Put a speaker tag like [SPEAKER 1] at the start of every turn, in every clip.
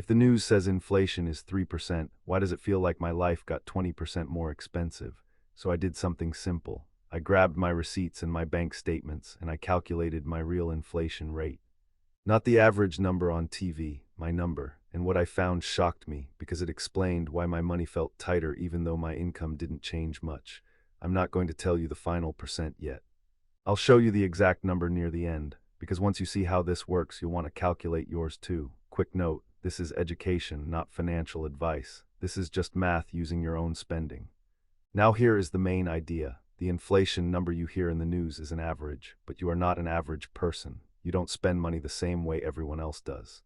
[SPEAKER 1] If the news says inflation is 3%, why does it feel like my life got 20% more expensive? So I did something simple. I grabbed my receipts and my bank statements, and I calculated my real inflation rate. Not the average number on TV, my number. And what I found shocked me because it explained why my money felt tighter even though my income didn't change much. I'm not going to tell you the final percent yet. I'll show you the exact number near the end, because once you see how this works, you'll want to calculate yours too. Quick note, this is education, not financial advice. This is just math using your own spending. Now here is the main idea. The inflation number you hear in the news is an average, but you are not an average person. You don't spend money the same way everyone else does.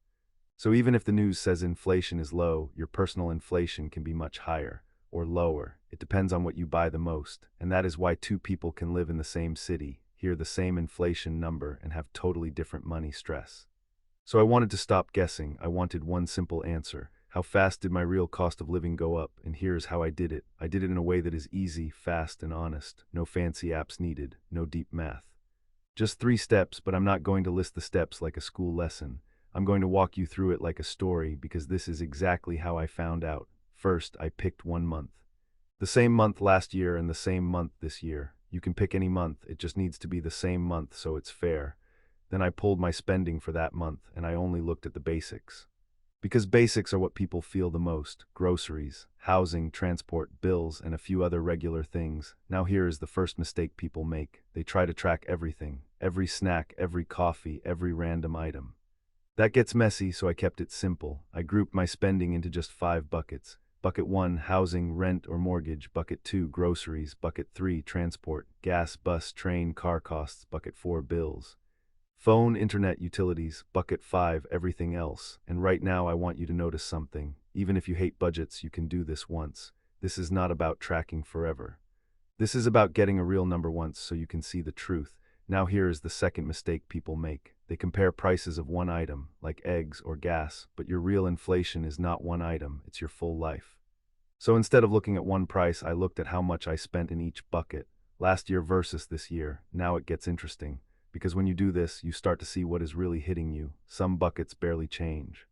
[SPEAKER 1] So even if the news says inflation is low, your personal inflation can be much higher or lower. It depends on what you buy the most, and that is why two people can live in the same city, hear the same inflation number, and have totally different money stress. So I wanted to stop guessing. I wanted one simple answer. How fast did my real cost of living go up? And here's how I did it. I did it in a way that is easy, fast, and honest. No fancy apps needed, no deep math. Just 3 steps, but I'm not going to list the steps like a school lesson. I'm going to walk you through it like a story because this is exactly how I found out. First, I picked one month. The same month last year and the same month this year. You can pick any month, it just needs to be the same month so it's fair. Then I pulled my spending for that month and I only looked at the basics. Because basics are what people feel the most: groceries, housing, transport, bills, and a few other regular things. Now here is the first mistake people make. They try to track everything, every snack, every coffee, every random item. That gets messy, so I kept it simple. I grouped my spending into just 5 buckets. Bucket 1, housing, rent, or mortgage. Bucket 2, groceries. Bucket 3, transport, gas, bus, train, car costs. Bucket 4, bills. Phone, internet, utilities. Bucket 5, everything else. And right now I want you to notice something. Even if you hate budgets, you can do this once. This is not about tracking forever. This is about getting a real number once so you can see the truth. Now here is the second mistake people make. They compare prices of one item, like eggs or gas, but your real inflation is not one item, it's your full life. So instead of looking at one price, I looked at how much I spent in each bucket, last year versus this year. Now it gets interesting, because when you do this, you start to see what is really hitting you. Some buckets barely change.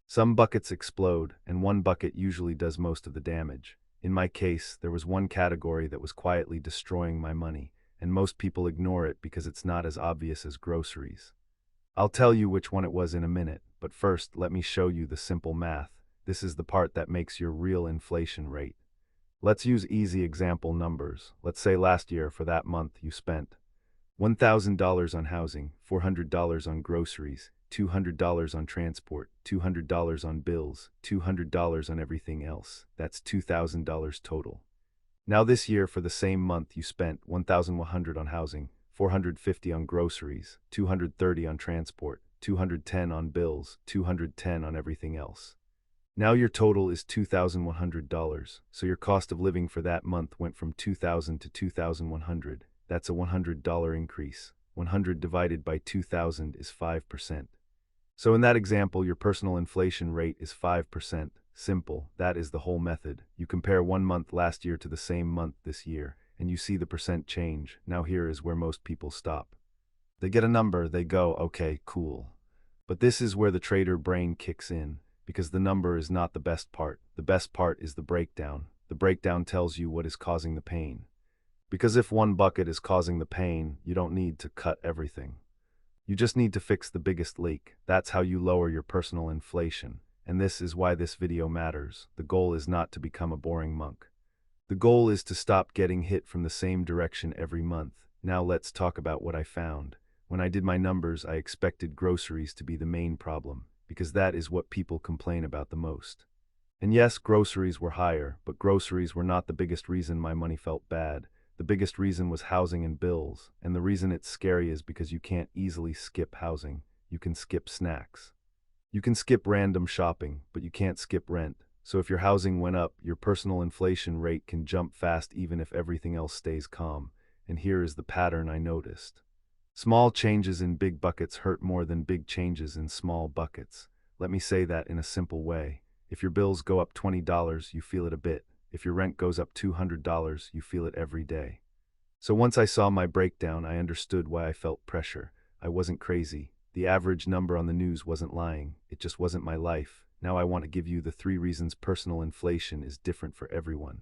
[SPEAKER 1] Some buckets explode, and one bucket usually does most of the damage. In my case, there was one category that was quietly destroying my money, and most people ignore it because it's not as obvious as groceries. I'll tell you which one it was in a minute, but first let me show you the simple math. This is the part that makes your real inflation rate. Let's use easy example numbers. Let's say last year for that month you spent $1,000 on housing, $400 on groceries, $200 on transport, $200 on bills, $200 on everything else. That's $2,000 total. Now this year for the same month you spent $1,100 on housing, $450 on groceries, $230 on transport, $210 on bills, $210 on everything else. Now your total is $2,100, so your cost of living for that month went from $2,000 to $2,100. That's a $100 increase. 100 divided by 2,000 is 5%. So in that example, your personal inflation rate is 5%. Simple, that is the whole method. You compare one month last year to the same month this year, and you see the percent change. Now here is where most people stop. They get a number, they go, okay, cool. But this is where the trader brain kicks in, because the number is not the best part. The best part is the breakdown. The breakdown tells you what is causing the pain. Because if one bucket is causing the pain, you don't need to cut everything. You just need to fix the biggest leak. That's how you lower your personal inflation. And this is why this video matters. The goal is not to become a boring monk. The goal is to stop getting hit from the same direction every month. Now let's talk about what I found. When I did my numbers, I expected groceries to be the main problem, because that is what people complain about the most. And yes, groceries were higher, but groceries were not the biggest reason my money felt bad. The biggest reason was housing and bills, and the reason it's scary is because you can't easily skip housing. You can skip snacks. You can skip random shopping, but you can't skip rent. So if your housing went up, your personal inflation rate can jump fast even if everything else stays calm. And here is the pattern I noticed. Small changes in big buckets hurt more than big changes in small buckets. Let me say that in a simple way. If your bills go up $20, you feel it a bit. If your rent goes up $200, you feel it every day. So once I saw my breakdown, I understood why I felt pressure. I wasn't crazy. The average number on the news wasn't lying. It just wasn't my life. Now I want to give you the 3 reasons personal inflation is different for everyone.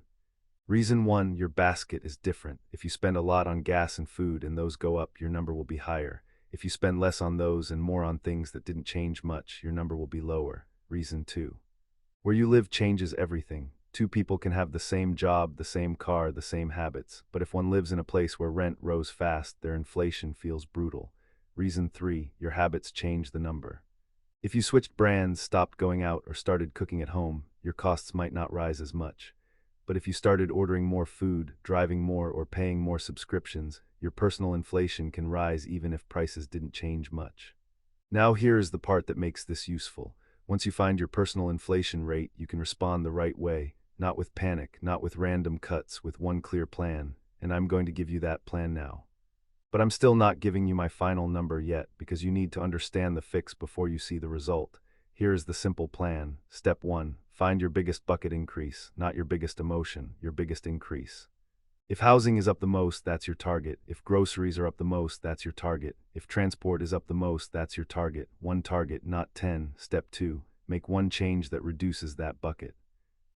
[SPEAKER 1] Reason 1, your basket is different. If you spend a lot on gas and food and those go up, your number will be higher. If you spend less on those and more on things that didn't change much, your number will be lower. Reason 2, where you live changes everything. 2 people can have the same job, the same car, the same habits, but if one lives in a place where rent rose fast, their inflation feels brutal. Reason 3, your habits change the number. If you switched brands, stopped going out, or started cooking at home, your costs might not rise as much. But if you started ordering more food, driving more, or paying more subscriptions, your personal inflation can rise even if prices didn't change much. Now here is the part that makes this useful. Once you find your personal inflation rate, you can respond the right way, not with panic, not with random cuts, with one clear plan, and I'm going to give you that plan now. But I'm still not giving you my final number yet, because you need to understand the fix before you see the result. Here is the simple plan. Step 1. Find your biggest bucket increase, not your biggest emotion, your biggest increase. If housing is up the most, that's your target. If groceries are up the most, that's your target. If transport is up the most, that's your target. One target, not 10. Step 2. Make one change that reduces that bucket.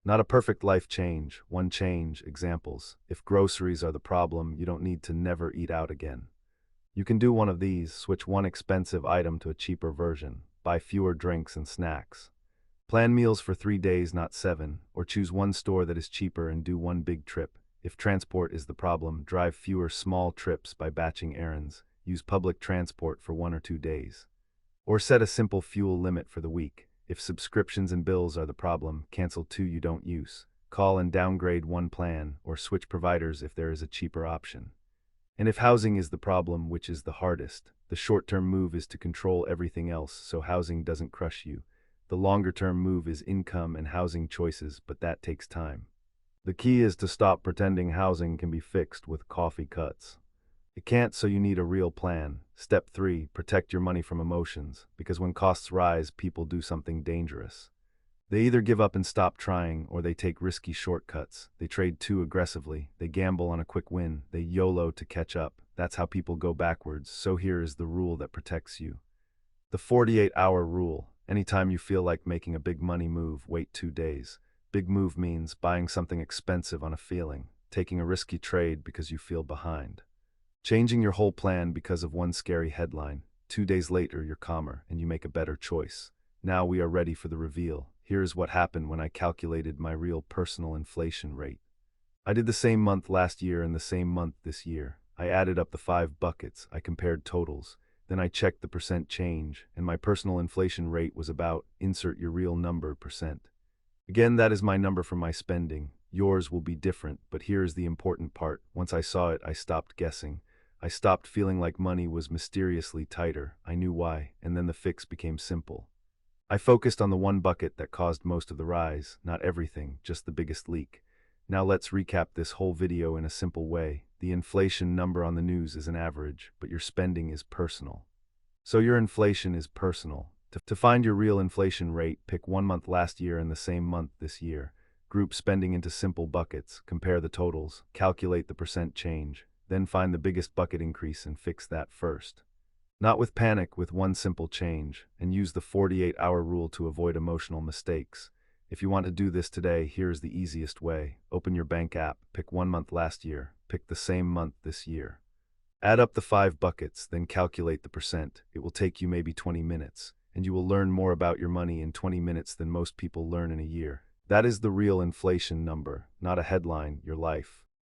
[SPEAKER 1] Not a perfect life change, one change. Examples. If groceries are the problem, you don't need to never eat out again. You can do one of these: switch one expensive item to a cheaper version, buy fewer drinks and snacks. Plan meals for 3 days, not 7, or choose one store that is cheaper and do one big trip. If transport is the problem, drive fewer small trips by batching errands. Use public transport for 1 or 2 days. Or set a simple fuel limit for the week. If subscriptions and bills are the problem, cancel 2 you don't use. Call and downgrade one plan, or switch providers if there is a cheaper option. And if housing is the problem, which is the hardest, the short-term move is to control everything else so housing doesn't crush you. The longer-term move is income and housing choices, but that takes time. The key is to stop pretending housing can be fixed with coffee cuts. It can't, so you need a real plan. Step 3, protect your money from emotions, because when costs rise, people do something dangerous. They either give up and stop trying, or they take risky shortcuts. They trade too aggressively. They gamble on a quick win. They YOLO to catch up. That's how people go backwards. So here is the rule that protects you. The 48-hour rule. Anytime you feel like making a big money move, wait 2 days. Big move means buying something expensive on a feeling, taking a risky trade because you feel behind. Changing your whole plan because of one scary headline. 2 days later, you're calmer and you make a better choice. Now we are ready for the reveal. Here's what happened when I calculated my real personal inflation rate. I did the same month last year and the same month this year. I added up the 5 buckets. I compared totals. Then I checked the percent change, and my personal inflation rate was about, insert your real number, percent. Again, that is my number for my spending. Yours will be different, but here is the important part. Once I saw it, I stopped guessing. I stopped feeling like money was mysteriously tighter. I knew why, and then the fix became simple. I focused on the one bucket that caused most of the rise, not everything, just the biggest leak. Now let's recap this whole video in a simple way. The inflation number on the news is an average, but your spending is personal. So your inflation is personal. To find your real inflation rate, pick 1 month last year and the same month this year. Group spending into simple buckets, compare the totals, calculate the percent change, then find the biggest bucket increase and fix that first. Not with panic, with one simple change, and use the 48-hour rule to avoid emotional mistakes. If you want to do this today, here is the easiest way. Open your bank app, pick 1 month last year, pick the same month this year. Add up the 5 buckets, then calculate the percent. It will take you maybe 20 minutes, and you will learn more about your money in 20 minutes than most people learn in a year. That is the real inflation number, not a headline, your life.